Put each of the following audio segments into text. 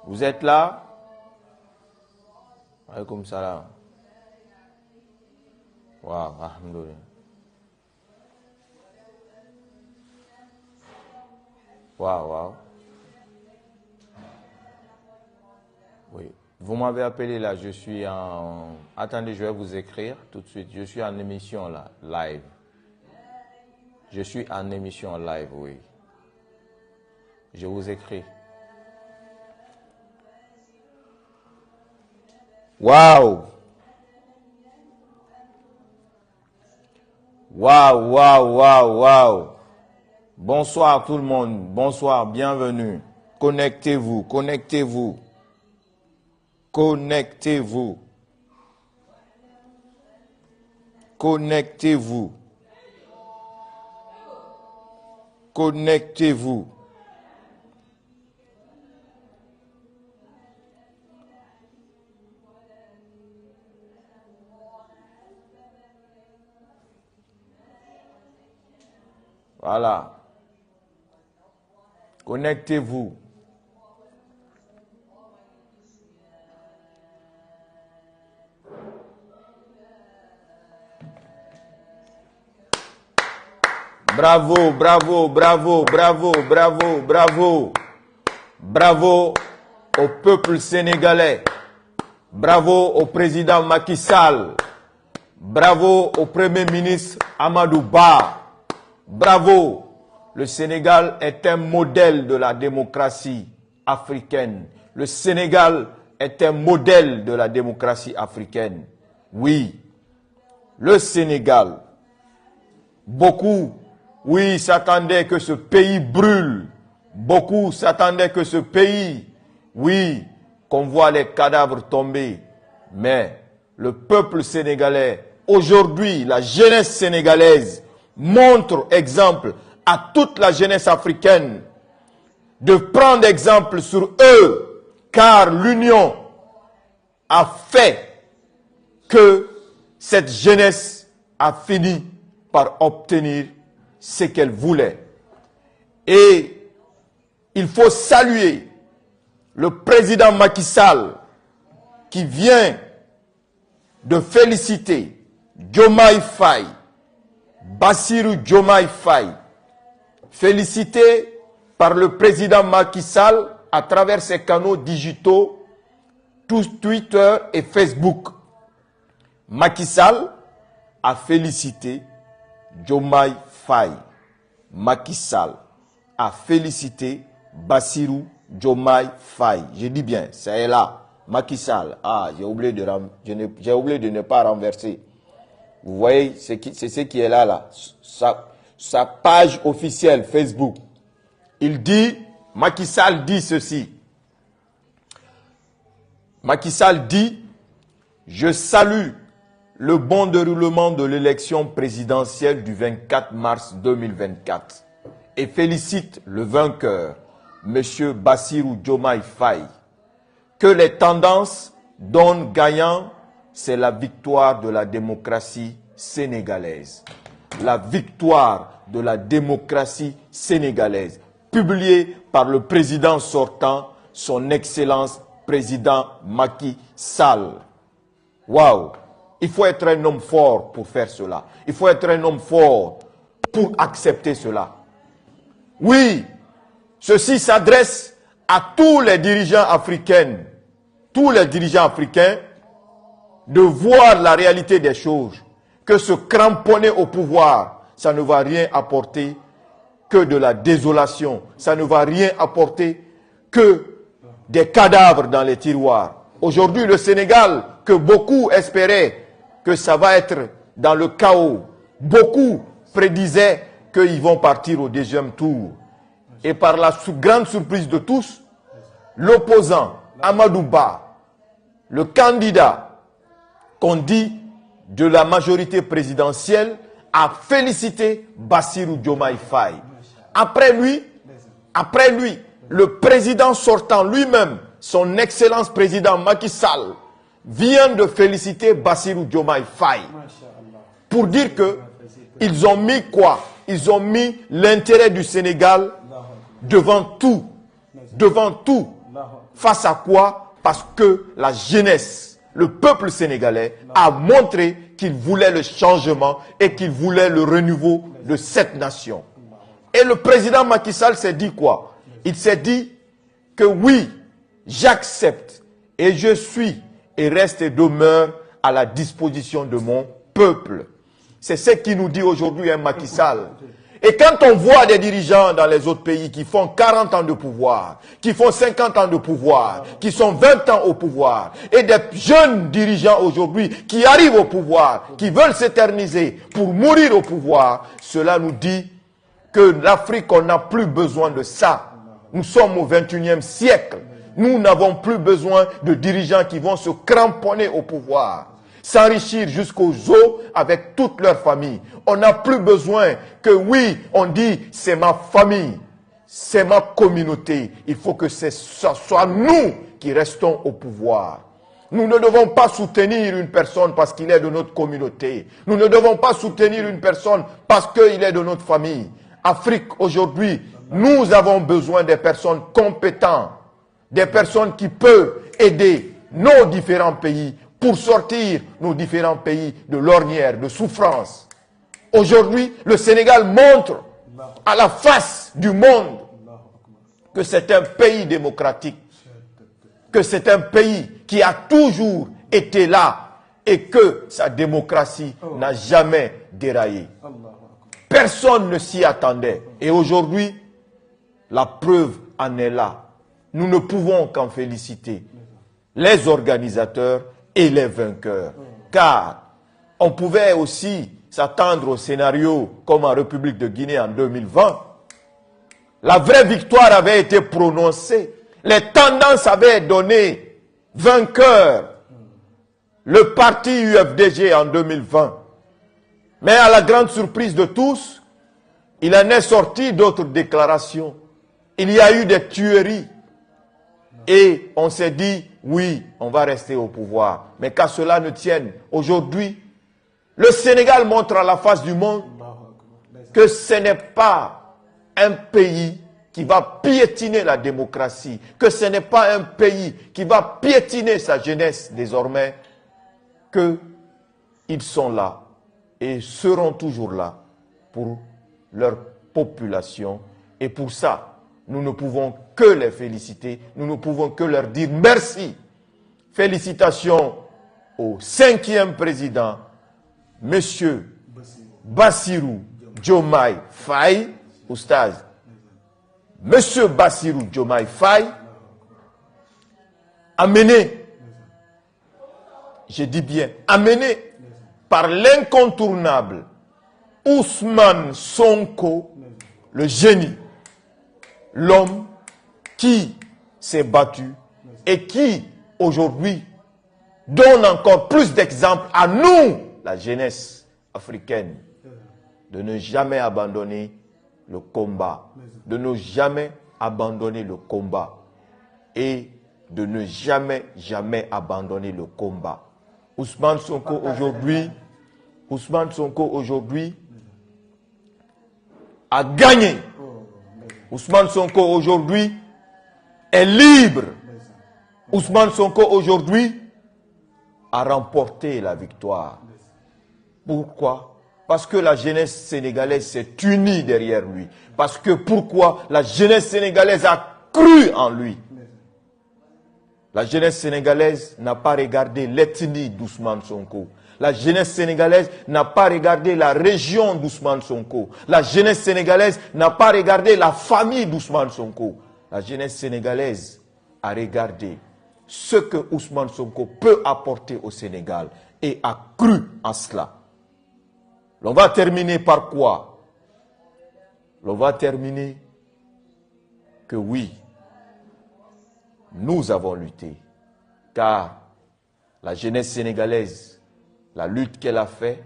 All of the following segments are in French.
Vous êtes là? Alaykoum salam. Waouh, alhamdoulilah. Waouh, waouh. Oui. Vous m'avez appelé là, je suis en... Attendez, je vais vous écrire tout de suite. Je suis en émission là, live. Je suis en émission live, oui. Je vous écris. Waouh! Waouh, waouh, waouh, waouh! Bonsoir tout le monde, bonsoir, bienvenue. Connectez-vous, connectez-vous. Connectez-vous. Connectez-vous. Connectez-vous. Voilà. Connectez-vous. Bravo, bravo, bravo, bravo, bravo, bravo. Bravo au peuple sénégalais. Bravo au président Macky Sall. Bravo au Premier ministre Amadou Ba. Bravo. Le Sénégal est un modèle de la démocratie africaine. Le Sénégal est un modèle de la démocratie africaine. Oui, le Sénégal. Beaucoup, oui, s'attendaient que ce pays brûle. Beaucoup s'attendaient que ce pays, oui, qu'on voit les cadavres tomber. Mais le peuple sénégalais, aujourd'hui, la jeunesse sénégalaise, montre exemple à toute la jeunesse africaine de prendre exemple sur eux, car l'union a fait que cette jeunesse a fini par obtenir ce qu'elle voulait. Et il faut saluer le président Macky Sall qui vient de féliciter Diomaye Faye, Bassirou Diomaye Faye, félicité par le président Macky Sall à travers ses canaux digitaux, Twitter et Facebook. Macky Sall a félicité Diomaye Faye. Macky Sall a félicité Bassirou Diomaye Faye. Je dis bien, c'est là. Macky Sall. Ah, j'ai oublié de ne pas renverser. Vous voyez, c'est ce qui est là. Sa page officielle Facebook. Il dit, Macky Sall dit ceci. Macky Sall dit, je salue le bon déroulement de l'élection présidentielle du 24 mars 2024 et félicite le vainqueur, M. Bassirou Diomaye Faye. Que les tendances donnent gagnant, c'est la victoire de la démocratie sénégalaise. La victoire de la démocratie sénégalaise, publiée par le président sortant, son Excellence président Macky Sall. Waouh! Il faut être un homme fort pour faire cela. Il faut être un homme fort pour accepter cela. Oui, ceci s'adresse à tous les dirigeants africains. Tous les dirigeants africains de voir la réalité des choses. Que se cramponner au pouvoir, ça ne va rien apporter que de la désolation. Ça ne va rien apporter que des cadavres dans les tiroirs. Aujourd'hui, le Sénégal, que beaucoup espéraient que ça va être dans le chaos. Beaucoup prédisaient qu'ils vont partir au deuxième tour. Et par la grande surprise de tous, l'opposant Amadou Ba, le candidat qu'on dit de la majorité présidentielle, a félicité Bassirou Diomaye Faye. Après lui, le président sortant lui-même, son Excellence président Macky Sall, vient de féliciter Bassirou Diomaye Faye. Pour dire que ils ont mis quoi? Ils ont mis l'intérêt du Sénégal devant tout. Devant tout. Face à quoi? Parce que la jeunesse, le peuple sénégalais a montré qu'il voulait le changement et qu'il voulait le renouveau de cette nation. Et le président Macky Sall s'est dit quoi? Il s'est dit que oui, j'accepte et je suis et reste et demeure à la disposition de mon peuple. C'est ce qu'il nous dit aujourd'hui, Macky Sall. Et quand on voit des dirigeants dans les autres pays qui font 40 ans de pouvoir, qui font 50 ans de pouvoir, qui sont 20 ans au pouvoir, et des jeunes dirigeants aujourd'hui qui arrivent au pouvoir, qui veulent s'éterniser pour mourir au pouvoir, cela nous dit que l'Afrique, on n'a plus besoin de ça. Nous sommes au 21e siècle. Nous n'avons plus besoin de dirigeants qui vont se cramponner au pouvoir, s'enrichir jusqu'aux os avec toute leur famille. On n'a plus besoin que oui, on dit c'est ma famille, c'est ma communauté. Il faut que ce soit nous qui restons au pouvoir. Nous ne devons pas soutenir une personne parce qu'il est de notre communauté. Nous ne devons pas soutenir une personne parce qu'il est de notre famille. Afrique, aujourd'hui, nous avons besoin des personnes compétentes, des personnes qui peuvent aider nos différents pays pour sortir nos différents pays de l'ornière, de souffrance. Aujourd'hui, le Sénégal montre à la face du monde que c'est un pays démocratique, que c'est un pays qui a toujours été là et que sa démocratie n'a jamais déraillé. Personne ne s'y attendait. Et aujourd'hui, la preuve en est là. Nous ne pouvons qu'en féliciter les organisateurs et les vainqueurs. Car on pouvait aussi s'attendre au scénario comme en République de Guinée en 2020. La vraie victoire avait été prononcée. Les tendances avaient donné vainqueur le parti UFDG en 2020. Mais à la grande surprise de tous, il en est sorti d'autres déclarations. Il y a eu des tueries. Et on s'est dit, oui, on va rester au pouvoir. Mais qu'à cela ne tienne, aujourd'hui, le Sénégal montre à la face du monde que ce n'est pas un pays qui va piétiner la démocratie, que ce n'est pas un pays qui va piétiner sa jeunesse désormais, qu'ils sont là et seront toujours là pour leur population. Et pour ça, nous ne pouvons que les féliciter, nous ne pouvons que leur dire merci. Félicitations au 5e président, Monsieur Bassirou Diomaye Faye, oustaz. Monsieur Bassirou Diomaye Faye amené, je dis bien amené, par l'incontournable Ousmane Sonko, le génie, l'homme qui s'est battu et qui, aujourd'hui, donne encore plus d'exemples à nous, la jeunesse africaine, de ne jamais abandonner le combat, de ne jamais abandonner le combat et de ne jamais abandonner le combat. Ousmane Sonko aujourd'hui a gagné. Ousmane Sonko aujourd'hui est libre. Ousmane Sonko aujourd'hui a remporté la victoire. Pourquoi? Parce que la jeunesse sénégalaise s'est unie derrière lui. Parce que pourquoi? La jeunesse sénégalaise a cru en lui. La jeunesse sénégalaise n'a pas regardé l'ethnie d'Ousmane Sonko. La jeunesse sénégalaise n'a pas regardé la région d'Ousmane Sonko. La jeunesse sénégalaise n'a pas regardé la famille d'Ousmane Sonko. La jeunesse sénégalaise a regardé ce que Ousmane Sonko peut apporter au Sénégal et a cru en cela. On va terminer par quoi? On va terminer que oui, nous avons lutté, car la jeunesse sénégalaise, la lutte qu'elle a fait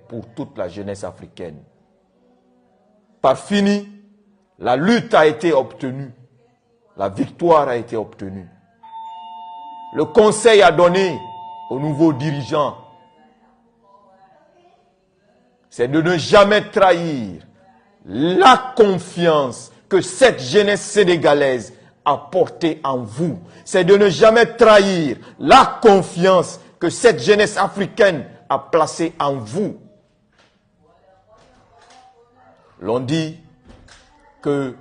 pour toute la jeunesse africaine. Par fini, la lutte a été obtenue, la victoire a été obtenue. Le conseil a donné aux nouveaux dirigeants, c'est de ne jamais trahir la confiance que cette jeunesse sénégalaise a porté en vous. C'est de ne jamais trahir la confiance que cette jeunesse africaine a placée en vous. L'on dit que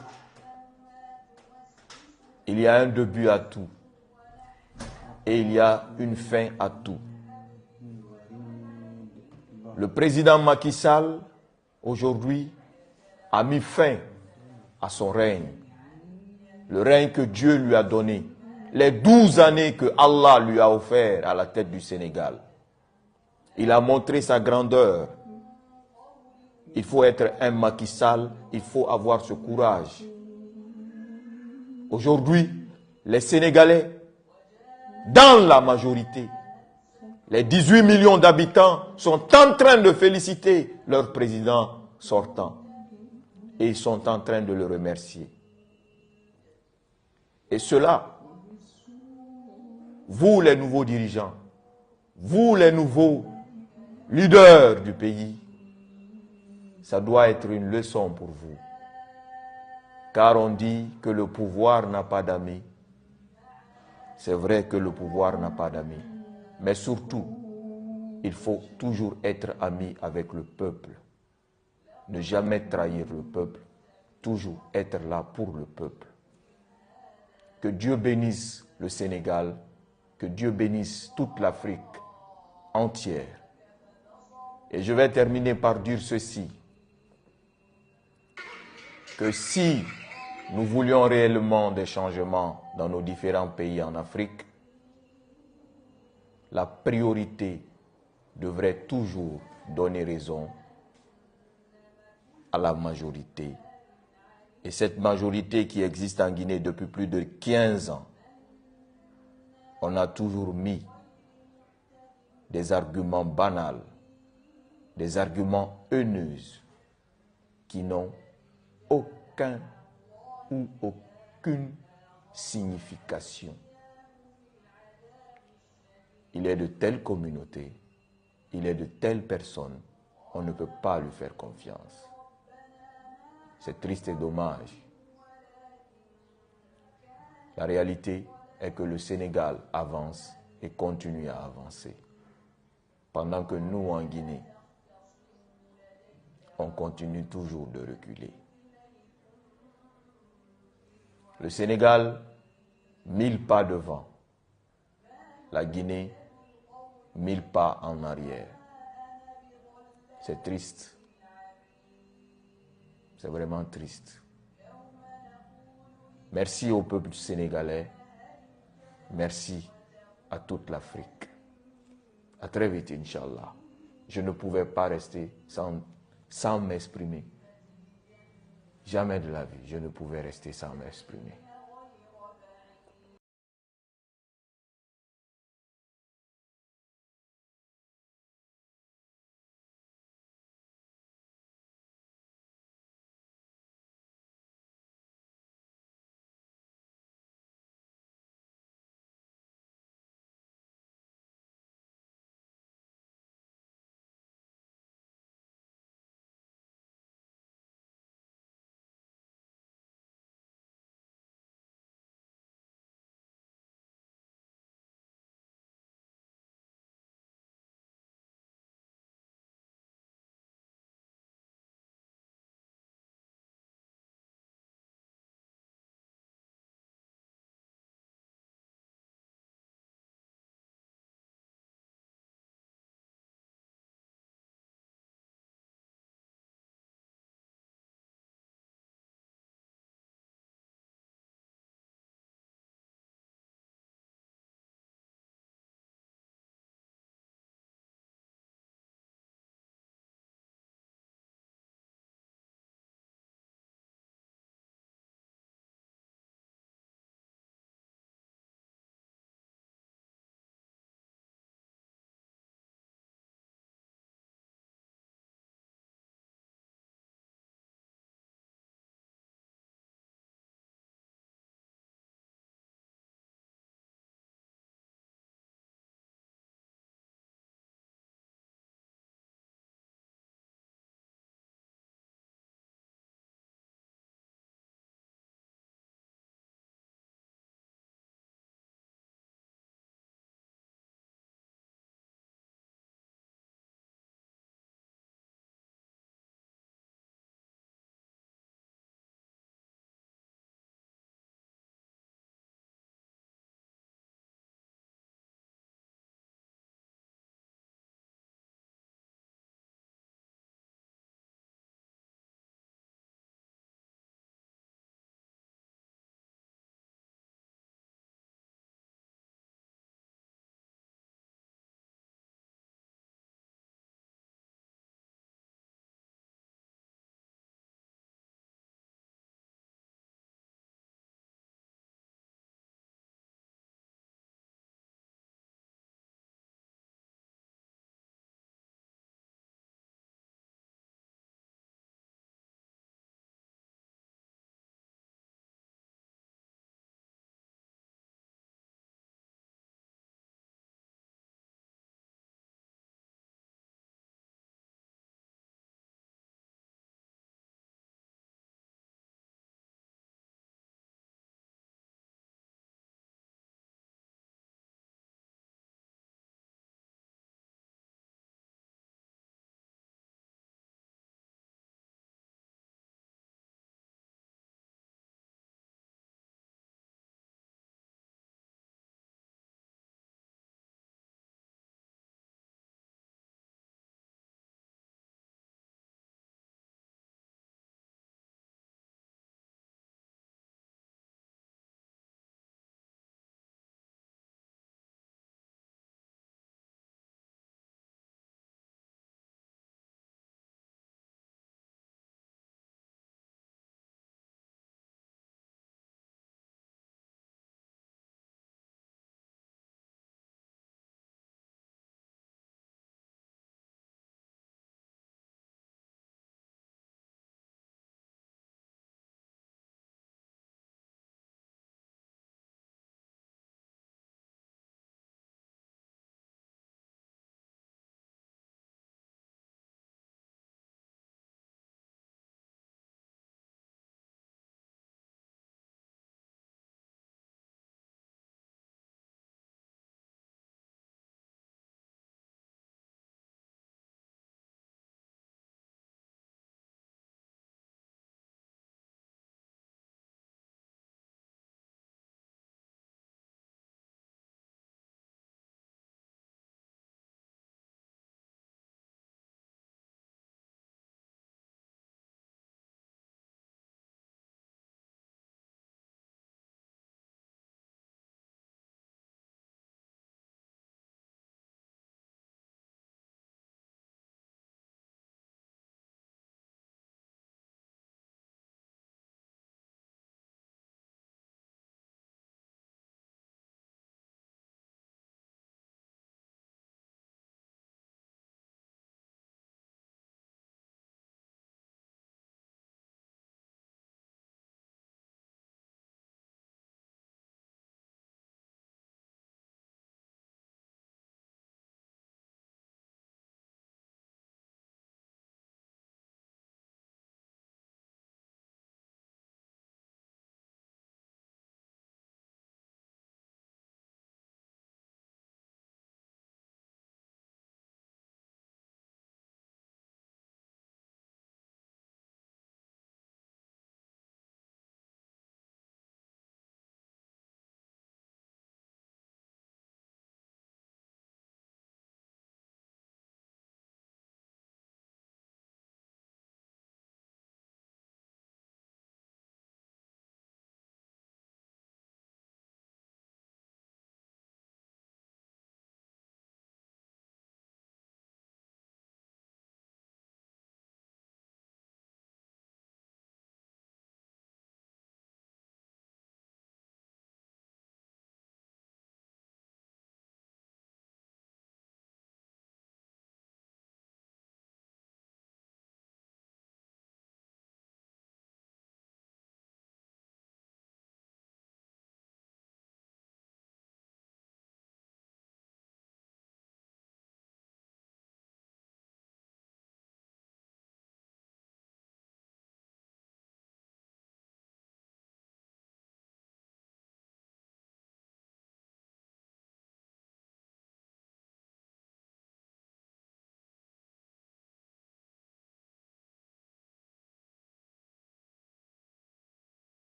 il y a un début à tout et il y a une fin à tout. Le président Macky Sall, aujourd'hui, a mis fin à son règne. Le règne que Dieu lui a donné. Les 12 années que Allah lui a offert à la tête du Sénégal. Il a montré sa grandeur. Il faut être un Macky Sall, il faut avoir ce courage. Aujourd'hui, les Sénégalais, dans la majorité, les 18 millions d'habitants sont en train de féliciter leur président sortant. Et ils sont en train de le remercier. Et cela, vous les nouveaux dirigeants, vous les nouveaux leaders du pays, ça doit être une leçon pour vous. Car on dit que le pouvoir n'a pas d'amis. C'est vrai que le pouvoir n'a pas d'amis. Mais surtout, il faut toujours être ami avec le peuple. Ne jamais trahir le peuple. Toujours être là pour le peuple. Que Dieu bénisse le Sénégal. Que Dieu bénisse toute l'Afrique entière. Et je vais terminer par dire ceci. Que si nous voulions réellement des changements dans nos différents pays en Afrique, la priorité devrait toujours donner raison à la majorité. Et cette majorité qui existe en Guinée depuis plus de 15 ans, on a toujours mis des arguments banals, des arguments haineux qui n'ont aucun ou aucune signification. Il est de telle communauté, il est de telle personne, on ne peut pas lui faire confiance. C'est triste et dommage. La réalité est que le Sénégal avance et continue à avancer. Pendant que nous, en Guinée, on continue toujours de reculer. Le Sénégal, 1000 pas devant. La Guinée, 1000 pas en arrière. C'est triste. C'est vraiment triste. Merci au peuple sénégalais. Merci à toute l'Afrique. À très vite, Inch'Allah. Je ne pouvais pas rester sans m'exprimer. Jamais de la vie, je ne pouvais rester sans m'exprimer.